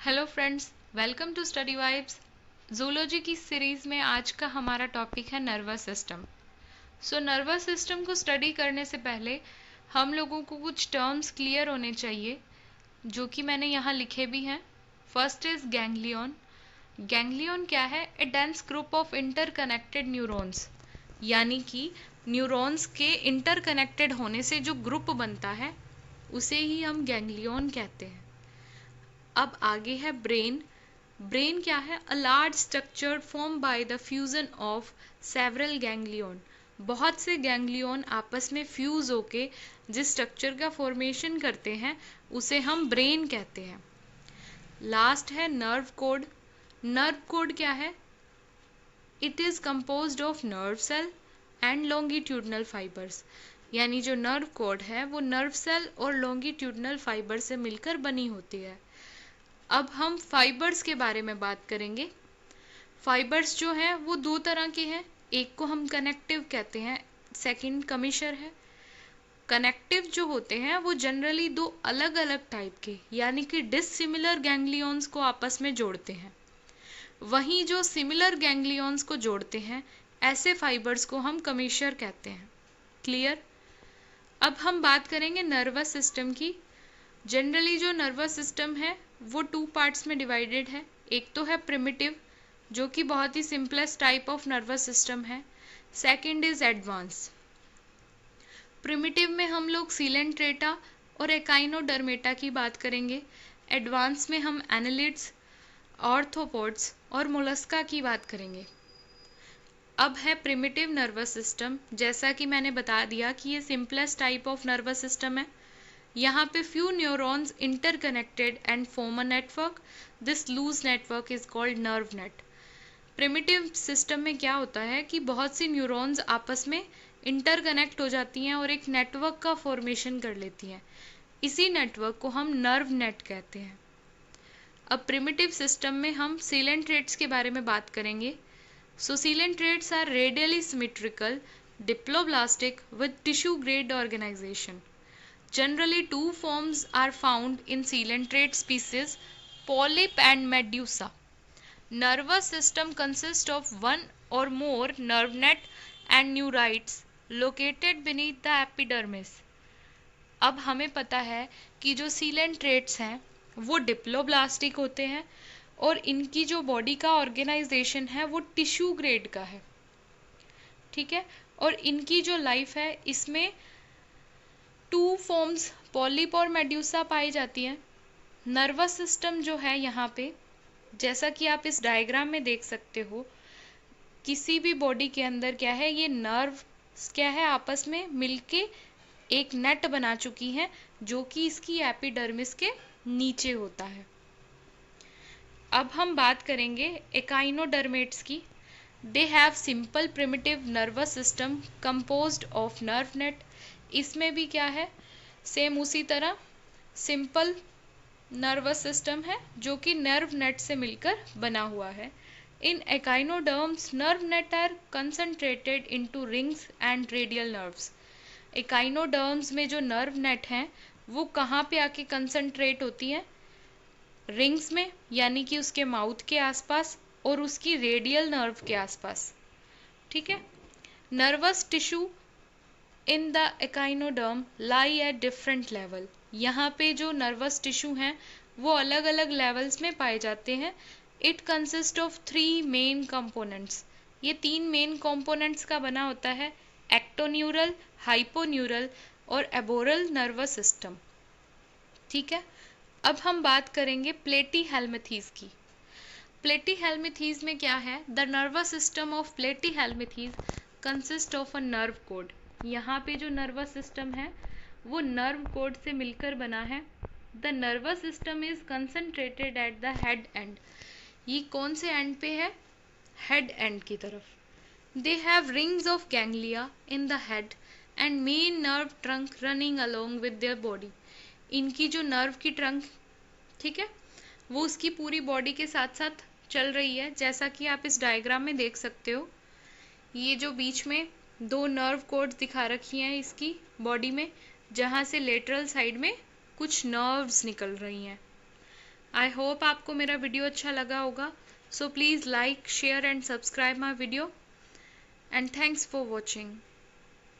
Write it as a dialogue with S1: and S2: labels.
S1: Hello friends, welcome to Study Vibes. Zoology की series में आज का हमारा टॉपिक है नर्वस सिस्टम। नर्वस सिस्टम को स्टडी करने से पहले हम लोगों को कुछ टर्म्स क्लियर होने चाहिए, जो कि मैंने यहाँ लिखे भी हैं। First is ganglion. गैंग्लियन क्या है? ए dense group of interconnected neurons, यानी कि न्यूरॉन्स के इंटरकनेक्टेड होने से जो ग्रुप बनता है उसे ही हम गैंग्लियन कहते हैं। अब आगे है ब्रेन। ब्रेन क्या है? A large structure form by the fusion of several ganglion. बहुत से गैंग्लियन आपस में फ्यूज होके जिस स्ट्रक्चर का फॉर्मेशन करते हैं उसे हम ब्रेन कहते हैं। लास्ट है नर्व कोड। नर्व कोड क्या है? It is composed of nerve cell and longitudinal fibres, यानी जो नर्व कोड है वो नर्व सेल और लॉन्गिट्यूडनल फाइबर से मिलकर बनी होती है। अब हम फाइबर्स के बारे में बात करेंगे। फाइबर्स जो हैं वो दो तरह के हैं, एक को हम कनेक्टिव कहते हैं, सेकंड कमिशर है। कनेक्टिव जो होते हैं वो जनरली दो अलग अलग टाइप के, यानी कि डिसिमिलर गैंग्लियंस को आपस में जोड़ते हैं। वहीं जो सिमिलर गैंग्लियंस को जोड़ते हैं, ऐसे फाइबर्स को हम कमिशर कहते हैं। क्लियर? अब हम बात करेंगे नर्वस सिस्टम की। जनरली जो नर्वस सिस्टम है वो टू पार्ट्स में डिवाइडेड है। एक तो है प्रिमिटिव, जो कि बहुत ही simplest type of nervous system है। Second is advance. प्रिमिटिव में हम लोग सीलेंट्रेटा और एकाइनोडर्मेटा की बात करेंगे। एडवांस में हम एनालिड्स, ऑर्थोपोड्स और मोलस्का की बात करेंगे। अब है प्रिमिटिव नर्वस सिस्टम। जैसा कि मैंने बता दिया कि ये simplest type of nervous system है। यहाँ पे few neurons interconnected and form a network. This loose network is called nerve net. Primitive system में क्या होता है कि बहुत सी न्यूरॉन्स आपस में इंटरकनेक्ट हो जाती हैं और एक नेटवर्क का फॉर्मेशन कर लेती हैं। इसी नेटवर्क को हम नर्व नेट कहते हैं। अब प्रिमिटिव सिस्टम में हम सीलेंट्रेट्स के बारे में बात करेंगे। Coelenterates are radially symmetrical, diploblastic with tissue grade organisation. Generally, two forms are found in coelenterate species, polyp and medusa. Nervous system consists of one or more nerve net and neurites located beneath the epidermis. अब हमें पता है कि जो coelentrates हैं वो diploblastic होते हैं और इनकी जो बॉडी का ऑर्गेनाइजेशन है वो टिश्यू ग्रेड का है। ठीक है? और इनकी जो लाइफ है इसमें टू फॉर्म्स पॉलिप और मेड्यूसा पाई जाती हैं। नर्वस सिस्टम जो है यहाँ पे, जैसा कि आप इस डायग्राम में देख सकते हो, किसी भी बॉडी के अंदर क्या है, ये नर्व क्या है आपस में मिलके एक नेट बना चुकी हैं, जो कि इसकी एपिडर्मिस के नीचे होता है। अब हम बात करेंगे एकाइनोडर्मेट्स की। They have simple primitive nervous system composed of nerve net. इसमें भी क्या है, सेम उसी तरह सिंपल नर्वस सिस्टम है जो कि नर्व नेट से मिलकर बना हुआ है। In echinoderms nerve net are concentrated into rings and radial nerves. Echinoderms में जो नर्व नेट हैं वो कहाँ पे आके कंसंट्रेट होती हैं? रिंग्स में, यानी कि उसके माउथ के आसपास और उसकी रेडियल नर्व के आसपास। ठीक है? Nervous tissue in the echinoderm lie at different level. यहाँ पे जो नर्वस टिश्यू हैं वो अलग अलग लेवल्स में पाए जाते हैं। It consist of 3 main components. ये 3 मेन कंपोनेंट्स का बना होता है, एक्टोन्यूरल, हाइपोन्यूरल और एबोरल नर्वस सिस्टम। ठीक है? अब हम बात करेंगे प्लेटीहेल्मिंथेस की। प्लेटीहेल्मिंथेस में क्या है? The nervous system of platyhelminthes consist of a nerve cord. यहाँ पे जो नर्वस सिस्टम है वो नर्व कोड से मिलकर बना है। The nervous system is concentrated at the head and. ये कौन से एंड पे है? हेड एंड की तरफ। They have rings of ganglia in the head and main nerve trunk running along with their body. इनकी जो नर्व की ट्रंक, ठीक है, वो उसकी पूरी बॉडी के साथ साथ चल रही है, जैसा कि आप इस डायग्राम में देख सकते हो। ये जो बीच में 2 नर्व कोड्स दिखा रखी हैं इसकी बॉडी में, जहाँ से लेटरल साइड में कुछ नर्व्स निकल रही हैं। आई होप आपको मेरा वीडियो अच्छा लगा होगा. So please like, share and subscribe my video. And thanks for watching.